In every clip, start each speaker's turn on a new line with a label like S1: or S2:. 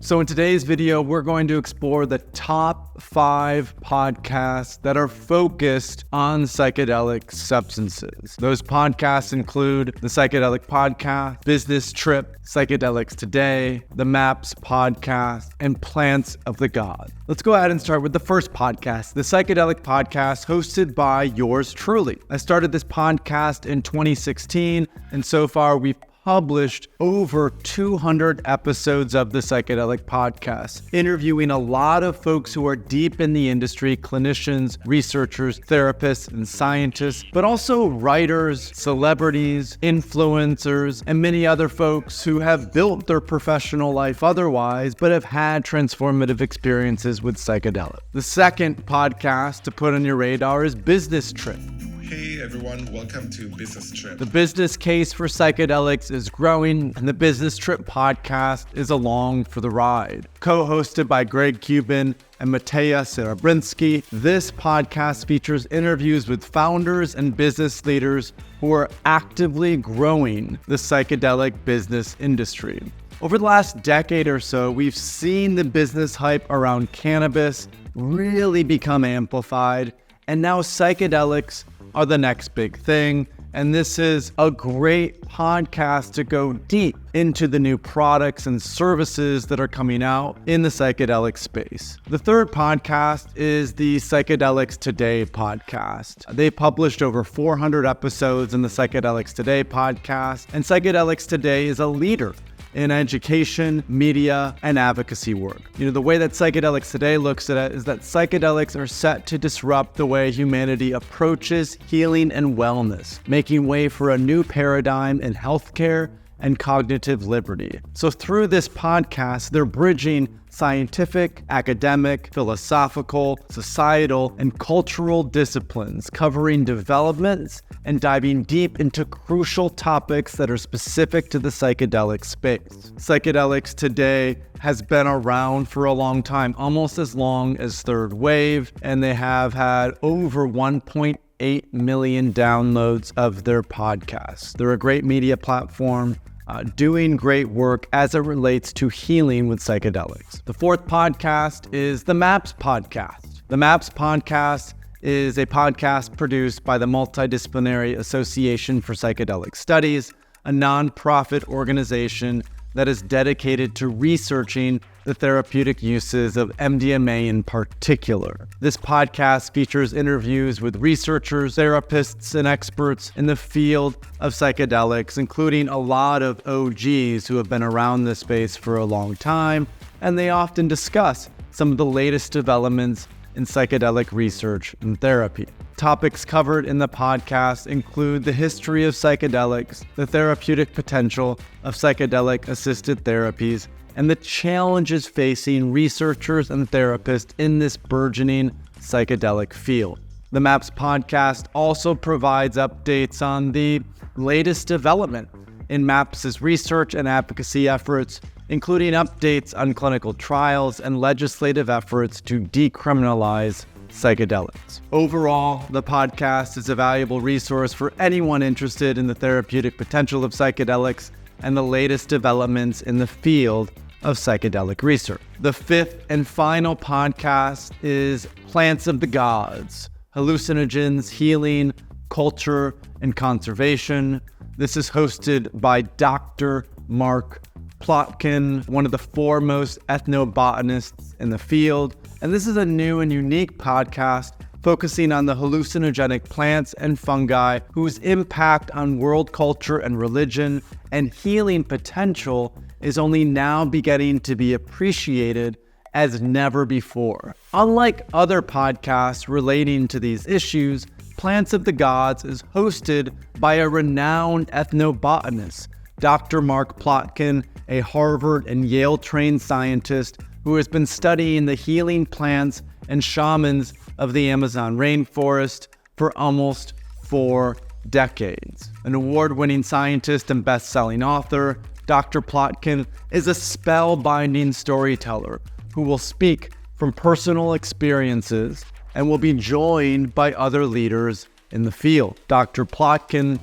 S1: So in today's video, we're going to explore the top 5 podcasts that are focused on psychedelic substances. Those podcasts include the Psychedelic Podcast, Business Trip, Psychedelics Today, the MAPS Podcast, and Plants of the God. Let's go ahead and start with the first podcast, the Psychedelic Podcast, hosted by yours truly. I started this podcast in 2016, and so far we've published over 200 episodes of the Psychedelic Podcast, interviewing a lot of folks who are deep in the industry, clinicians, researchers, therapists, and scientists, but also writers, celebrities, influencers, and many other folks who have built their professional life otherwise, but have had transformative experiences with psychedelics. The second podcast to put on your radar is Business Trip.
S2: Hey everyone, welcome to Business Trip.
S1: The business case for psychedelics is growing, and the Business Trip podcast is along for the ride. Co-hosted by Greg Cuban and Mateja Serebrinsky, this podcast features interviews with founders and business leaders who are actively growing the psychedelic business industry. Over the last decade or so, we've seen the business hype around cannabis really become amplified, and now psychedelics are the next big thing, and this is a great podcast to go deep into the new products and services that are coming out in the psychedelic space. The third podcast is the Psychedelics Today podcast. They published over 400 episodes in the Psychedelics Today podcast, and Psychedelics Today is a leader in education, media, and advocacy work. The way that Psychedelics Today looks at it is that psychedelics are set to disrupt the way humanity approaches healing and wellness, making way for a new paradigm in healthcare and cognitive liberty. So through this podcast, they're bridging scientific, academic, philosophical, societal, and cultural disciplines, covering developments and diving deep into crucial topics that are specific to the psychedelic space. Psychedelics Today has been around for a long time, almost as long as Third Wave, and they have had over 1.8 million downloads of their podcasts. They're a great media platform, doing great work as it relates to healing with psychedelics. The fourth podcast is the MAPS Podcast. The MAPS Podcast is a podcast produced by the Multidisciplinary Association for Psychedelic Studies, a nonprofit organization that is dedicated to researching the therapeutic uses of MDMA in particular. This podcast features interviews with researchers, therapists, and experts in the field of psychedelics, including a lot of OGs who have been around this space for a long time, and they often discuss some of the latest developments in psychedelic research and therapy. Topics covered in the podcast include the history of psychedelics, the therapeutic potential of psychedelic-assisted therapies, and the challenges facing researchers and therapists in this burgeoning psychedelic field. The MAPS podcast also provides updates on the latest development in MAPS's research and advocacy efforts, including updates on clinical trials and legislative efforts to decriminalize psychedelics. Overall, the podcast is a valuable resource for anyone interested in the therapeutic potential of psychedelics and the latest developments in the field of psychedelic research. The fifth and final podcast is Plants of the Gods: Hallucinogens, Healing, Culture, and Conservation. This is hosted by Dr. Mark Plotkin, one of the foremost ethnobotanists in the field. And this is a new and unique podcast focusing on the hallucinogenic plants and fungi whose impact on world culture and religion and healing potential is only now beginning to be appreciated as never before. Unlike other podcasts relating to these issues, Plants of the Gods is hosted by a renowned ethnobotanist, Dr. Mark Plotkin, a Harvard and Yale-trained scientist who has been studying the healing plants and shamans of the Amazon rainforest for almost 4 decades. An award-winning scientist and best-selling author, Dr. Plotkin is a spellbinding storyteller who will speak from personal experiences and will be joined by other leaders in the field. Dr. Plotkin's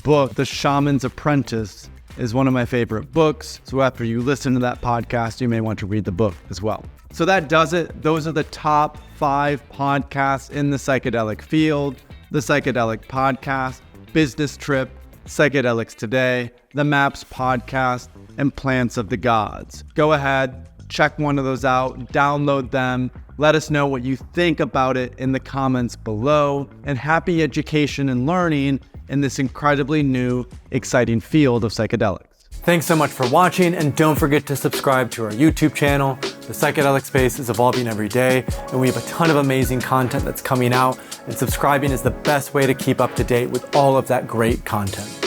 S1: book, The Shaman's Apprentice, is one of my favorite books. So after you listen to that podcast, you may want to read the book as well. So that does it. Those are the top 5 podcasts in the psychedelic field: the Psychedelic Podcast, Business Trip, Psychedelics Today, the Maps Podcast, and Plants of the Gods. Go ahead, check one of those out, download them. Let us know what you think about it in the comments below. And happy education and learning in this incredibly new, exciting field of psychedelics. Thanks so much for watching, and don't forget to subscribe to our YouTube channel. The psychedelic space is evolving every day, and we have a ton of amazing content that's coming out, and subscribing is the best way to keep up to date with all of that great content.